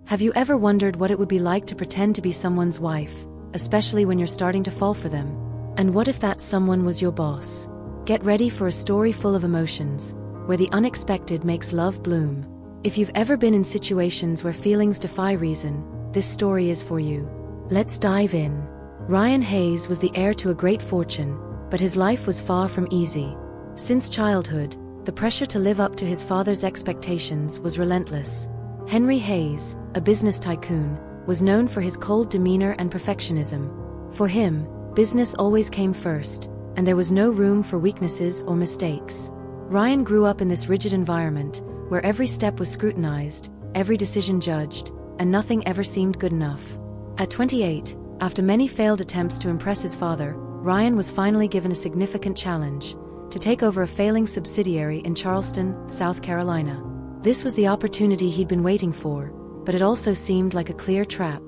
Have you ever wondered what it would be like to pretend to be someone's wife, especially when you're starting to fall for them? And what if that someone was your boss? Get ready for a story full of emotions, where the unexpected makes love bloom. If you've ever been in situations where feelings defy reason, this story is for you. Let's dive in. Ryan Hayes was the heir to a great fortune, but his life was far from easy. Since childhood, the pressure to live up to his father's expectations was relentless. Henry Hayes, a business tycoon, was known for his cold demeanor and perfectionism. For him, business always came first, and there was no room for weaknesses or mistakes. Ryan grew up in this rigid environment, where every step was scrutinized, every decision judged, and nothing ever seemed good enough. At 28, after many failed attempts to impress his father, Ryan was finally given a significant challenge: to take over a failing subsidiary in Charleston, South Carolina. This was the opportunity he'd been waiting for, but it also seemed like a clear trap.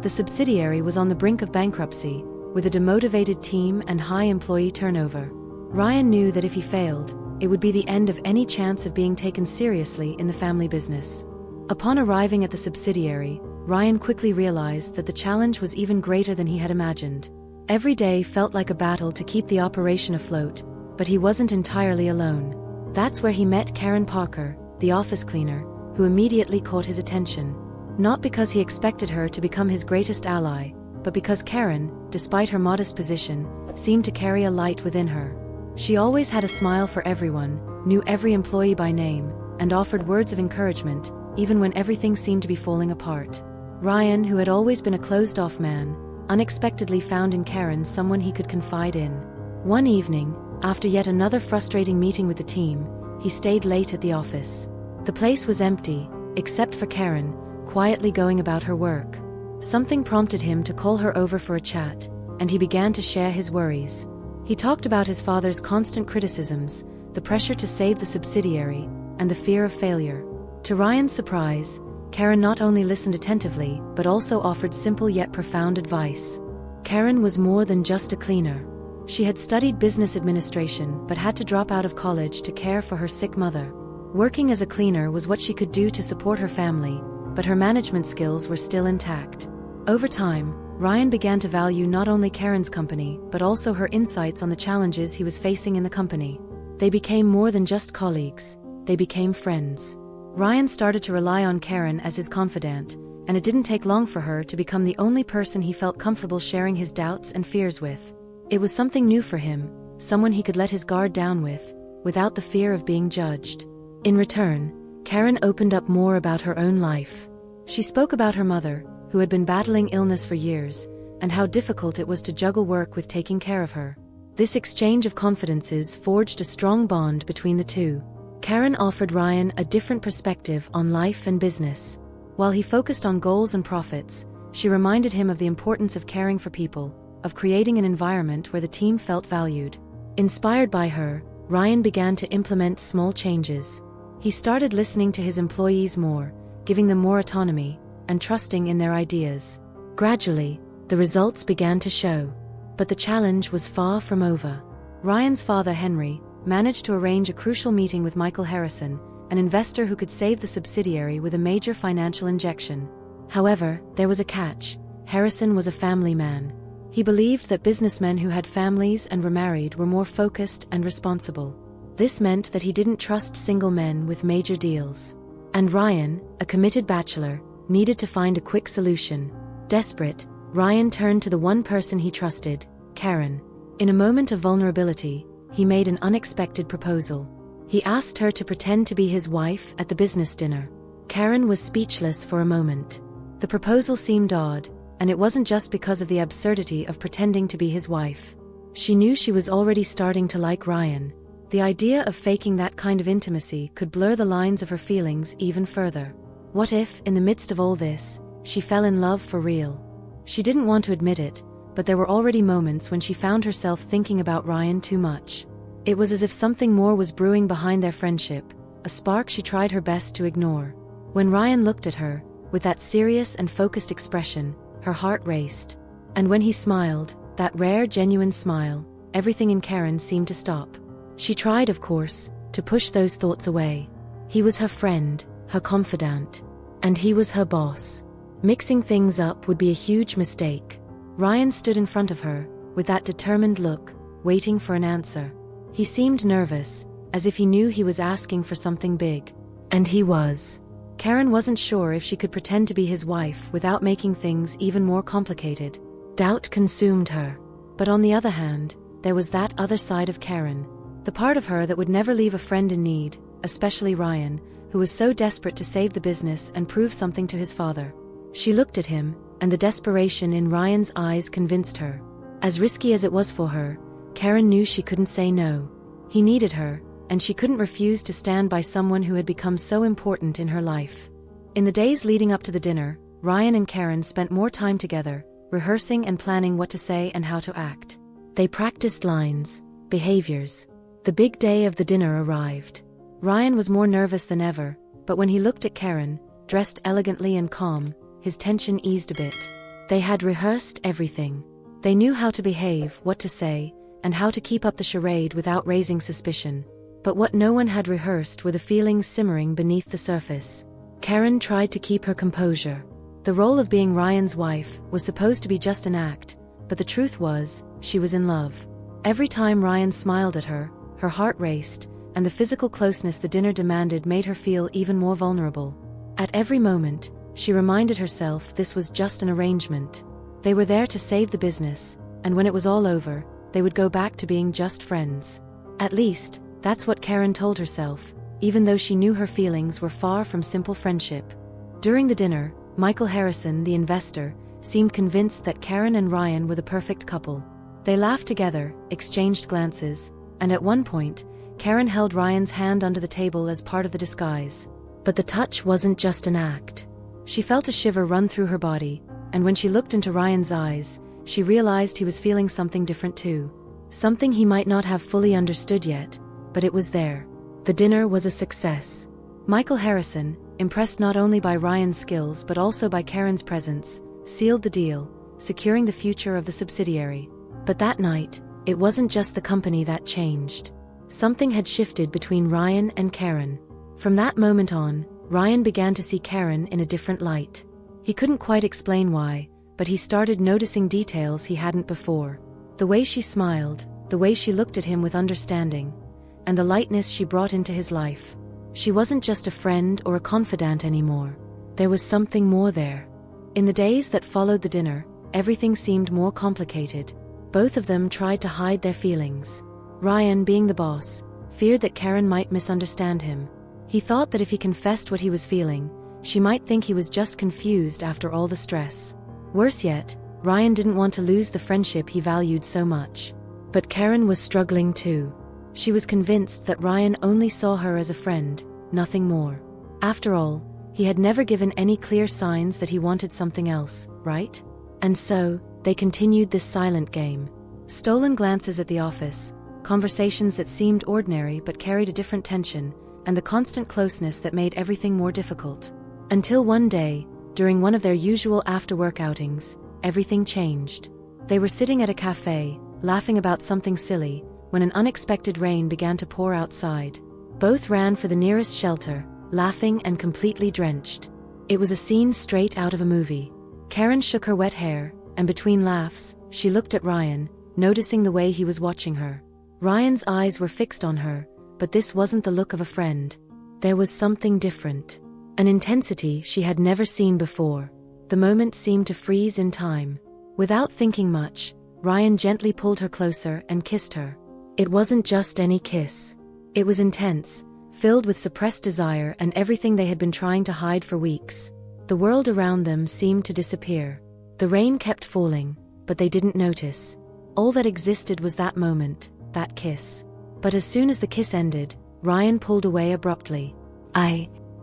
The subsidiary was on the brink of bankruptcy, with a demotivated team and high employee turnover. Ryan knew that if he failed, it would be the end of any chance of being taken seriously in the family business. Upon arriving at the subsidiary, Ryan quickly realized that the challenge was even greater than he had imagined. Every day felt like a battle to keep the operation afloat, but he wasn't entirely alone. That's where he met Karen Parker, the office cleaner, who immediately caught his attention. Not because he expected her to become his greatest ally, but because Karen, despite her modest position, seemed to carry a light within her. She always had a smile for everyone, knew every employee by name, and offered words of encouragement, even when everything seemed to be falling apart. Ryan, who had always been a closed-off man, unexpectedly found in Karen someone he could confide in. One evening, after yet another frustrating meeting with the team, he stayed late at the office. The place was empty, except for Karen, quietly going about her work. Something prompted him to call her over for a chat, and he began to share his worries. He talked about his father's constant criticisms, the pressure to save the subsidiary, and the fear of failure. To Ryan's surprise, Karen not only listened attentively, but also offered simple yet profound advice. Karen was more than just a cleaner. She had studied business administration but had to drop out of college to care for her sick mother. Working as a cleaner was what she could do to support her family, but her management skills were still intact. Over time, Ryan began to value not only Karen's company, but also her insights on the challenges he was facing in the company. They became more than just colleagues, they became friends. Ryan started to rely on Karen as his confidant, and it didn't take long for her to become the only person he felt comfortable sharing his doubts and fears with. It was something new for him, someone he could let his guard down with, without the fear of being judged. In return, Karen opened up more about her own life. She spoke about her mother, who had been battling illness for years, and how difficult it was to juggle work with taking care of her. This exchange of confidences forged a strong bond between the two. Karen offered Ryan a different perspective on life and business. While he focused on goals and profits, she reminded him of the importance of caring for people, of creating an environment where the team felt valued. Inspired by her, Ryan began to implement small changes. He started listening to his employees more, giving them more autonomy, and trusting in their ideas. Gradually, the results began to show. But the challenge was far from over. Ryan's father, Henry, managed to arrange a crucial meeting with Michael Harrison, an investor who could save the subsidiary with a major financial injection. However, there was a catch. Harrison was a family man. He believed that businessmen who had families and were married were more focused and responsible. This meant that he didn't trust single men with major deals. And Ryan, a committed bachelor, needed to find a quick solution. Desperate, Ryan turned to the one person he trusted, Karen. In a moment of vulnerability, he made an unexpected proposal. He asked her to pretend to be his wife at the business dinner. Karen was speechless for a moment. The proposal seemed odd, and it wasn't just because of the absurdity of pretending to be his wife. She knew she was already starting to like Ryan. The idea of faking that kind of intimacy could blur the lines of her feelings even further. What if, in the midst of all this, she fell in love for real? She didn't want to admit it, but there were already moments when she found herself thinking about Ryan too much. It was as if something more was brewing behind their friendship, a spark she tried her best to ignore. When Ryan looked at her, with that serious and focused expression, her heart raced. And when he smiled, that rare, genuine smile, everything in Karen seemed to stop. She tried, of course, to push those thoughts away. He was her friend, her confidant, and he was her boss. Mixing things up would be a huge mistake. Ryan stood in front of her, with that determined look, waiting for an answer. He seemed nervous, as if he knew he was asking for something big. And he was. Karen wasn't sure if she could pretend to be his wife without making things even more complicated. Doubt consumed her. But on the other hand, there was that other side of Karen. The part of her that would never leave a friend in need, especially Ryan, who was so desperate to save the business and prove something to his father. She looked at him, and the desperation in Ryan's eyes convinced her. As risky as it was for her, Karen knew she couldn't say no. He needed her, and she couldn't refuse to stand by someone who had become so important in her life. In the days leading up to the dinner, Ryan and Karen spent more time together, rehearsing and planning what to say and how to act. They practiced lines, behaviors. The big day of the dinner arrived. Ryan was more nervous than ever, but when he looked at Karen, dressed elegantly and calm, his tension eased a bit. They had rehearsed everything. They knew how to behave, what to say, and how to keep up the charade without raising suspicion. But what no one had rehearsed were the feelings simmering beneath the surface. Karen tried to keep her composure. The role of being Ryan's wife was supposed to be just an act, but the truth was, she was in love. Every time Ryan smiled at her, her heart raced, and the physical closeness the dinner demanded made her feel even more vulnerable. At every moment, she reminded herself this was just an arrangement. They were there to save the business, and when it was all over, they would go back to being just friends. At least, that's what Karen told herself, even though she knew her feelings were far from simple friendship. During the dinner, Michael Harrison, the investor, seemed convinced that Karen and Ryan were the perfect couple. They laughed together, exchanged glances, and at one point, Karen held Ryan's hand under the table as part of the disguise. But the touch wasn't just an act. She felt a shiver run through her body, and when she looked into Ryan's eyes, she realized he was feeling something different too. Something he might not have fully understood yet, but it was there. The dinner was a success. Michael Harrison, impressed not only by Ryan's skills but also by Karen's presence, sealed the deal, securing the future of the subsidiary. But that night, it wasn't just the company that changed. Something had shifted between Ryan and Karen. From that moment on, Ryan began to see Karen in a different light. He couldn't quite explain why, but he started noticing details he hadn't before. The way she smiled, the way she looked at him with understanding, and the lightness she brought into his life. She wasn't just a friend or a confidant anymore. There was something more there. In the days that followed the dinner, everything seemed more complicated. Both of them tried to hide their feelings. Ryan, being the boss, feared that Karen might misunderstand him. He thought that if he confessed what he was feeling, she might think he was just confused after all the stress. Worse yet, Ryan didn't want to lose the friendship he valued so much. But Karen was struggling too. She was convinced that Ryan only saw her as a friend, nothing more. After all, he had never given any clear signs that he wanted something else, right? And so, they continued this silent game. Stolen glances at the office, conversations that seemed ordinary but carried a different tension, and the constant closeness that made everything more difficult. Until one day, during one of their usual after-work outings, everything changed. They were sitting at a cafe, laughing about something silly, when an unexpected rain began to pour outside. Both ran for the nearest shelter, laughing and completely drenched. It was a scene straight out of a movie. Karen shook her wet hair, and between laughs, she looked at Ryan, noticing the way he was watching her. Ryan's eyes were fixed on her, but this wasn't the look of a friend. There was something different. An intensity she had never seen before. The moment seemed to freeze in time. Without thinking much, Ryan gently pulled her closer and kissed her. It wasn't just any kiss. It was intense, filled with suppressed desire and everything they had been trying to hide for weeks. The world around them seemed to disappear. The rain kept falling, but they didn't notice. All that existed was that moment, that kiss. But as soon as the kiss ended, Ryan pulled away abruptly.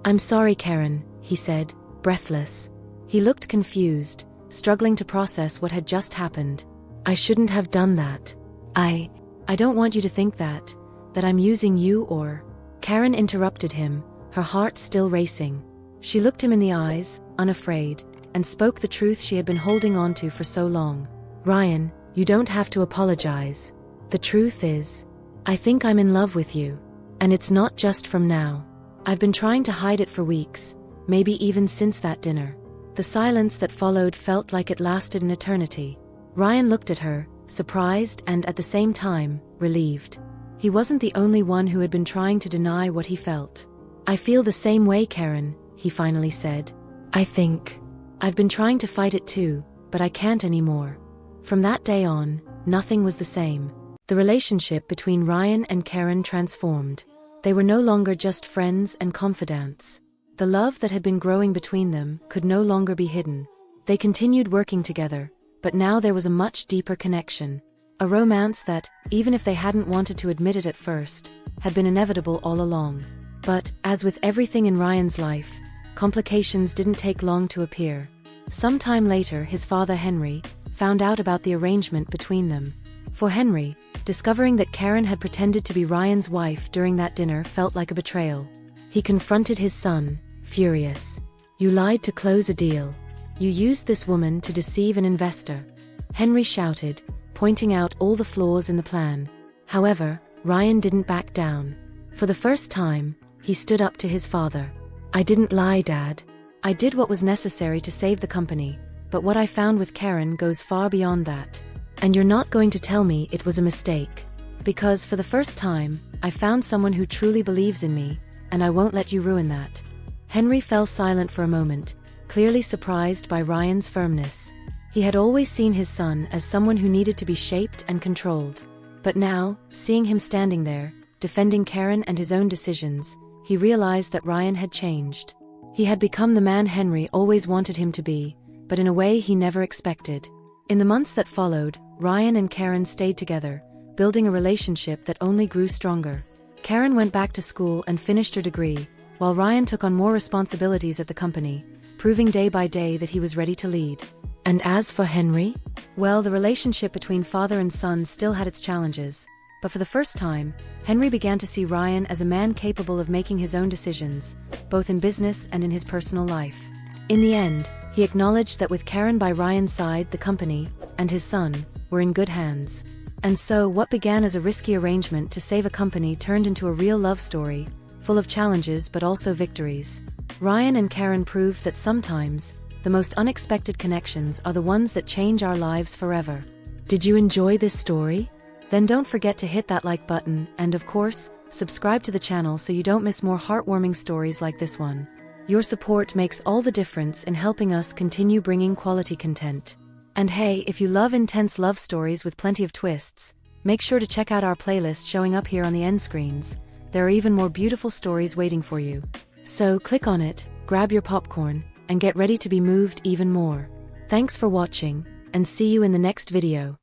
I'm sorry, Karen, he said, breathless. He looked confused, struggling to process what had just happened. I shouldn't have done that. I don't want you to think that I'm using you or... Karen interrupted him, her heart still racing. She looked him in the eyes, unafraid, and spoke the truth she had been holding on to for so long. Ryan, you don't have to apologize. The truth is, I think I'm in love with you. And it's not just from now. I've been trying to hide it for weeks, maybe even since that dinner. The silence that followed felt like it lasted an eternity. Ryan looked at her, surprised and at the same time, relieved. He wasn't the only one who had been trying to deny what he felt. "I feel the same way, Karen," he finally said. "I think I've been trying to fight it too, but I can't anymore." From that day on, nothing was the same. The relationship between Ryan and Karen transformed. They were no longer just friends and confidants. The love that had been growing between them could no longer be hidden. They continued working together, but now there was a much deeper connection. A romance that, even if they hadn't wanted to admit it at first, had been inevitable all along. But, as with everything in Ryan's life, complications didn't take long to appear. Sometime later, his father Henry found out about the arrangement between them. For Henry, discovering that Karen had pretended to be Ryan's wife during that dinner felt like a betrayal. He confronted his son, furious. "You lied to close a deal. You used this woman to deceive an investor," Henry shouted, pointing out all the flaws in the plan. However, Ryan didn't back down. For the first time, he stood up to his father. "I didn't lie, Dad. I did what was necessary to save the company, but what I found with Karen goes far beyond that. And you're not going to tell me it was a mistake. Because for the first time, I found someone who truly believes in me, and I won't let you ruin that." Henry fell silent for a moment, clearly surprised by Ryan's firmness. He had always seen his son as someone who needed to be shaped and controlled. But now, seeing him standing there, defending Karen and his own decisions, he realized that Ryan had changed. He had become the man Henry always wanted him to be, but in a way he never expected. In the months that followed, Ryan and Karen stayed together, building a relationship that only grew stronger. Karen went back to school and finished her degree, while Ryan took on more responsibilities at the company, proving day by day that he was ready to lead. And as for Henry? Well, the relationship between father and son still had its challenges, but for the first time, Henry began to see Ryan as a man capable of making his own decisions, both in business and in his personal life. In the end, he acknowledged that with Karen by Ryan's side, the company, and his son, were in good hands. And so, what began as a risky arrangement to save a company turned into a real love story, full of challenges but also victories. Ryan and Karen proved that sometimes, the most unexpected connections are the ones that change our lives forever. Did you enjoy this story? Then don't forget to hit that like button and, of course, subscribe to the channel so you don't miss more heartwarming stories like this one. Your support makes all the difference in helping us continue bringing quality content. And hey, if you love intense love stories with plenty of twists, make sure to check out our playlist showing up here on the end screens. There are even more beautiful stories waiting for you. So click on it, grab your popcorn, and get ready to be moved even more. Thanks for watching, and see you in the next video.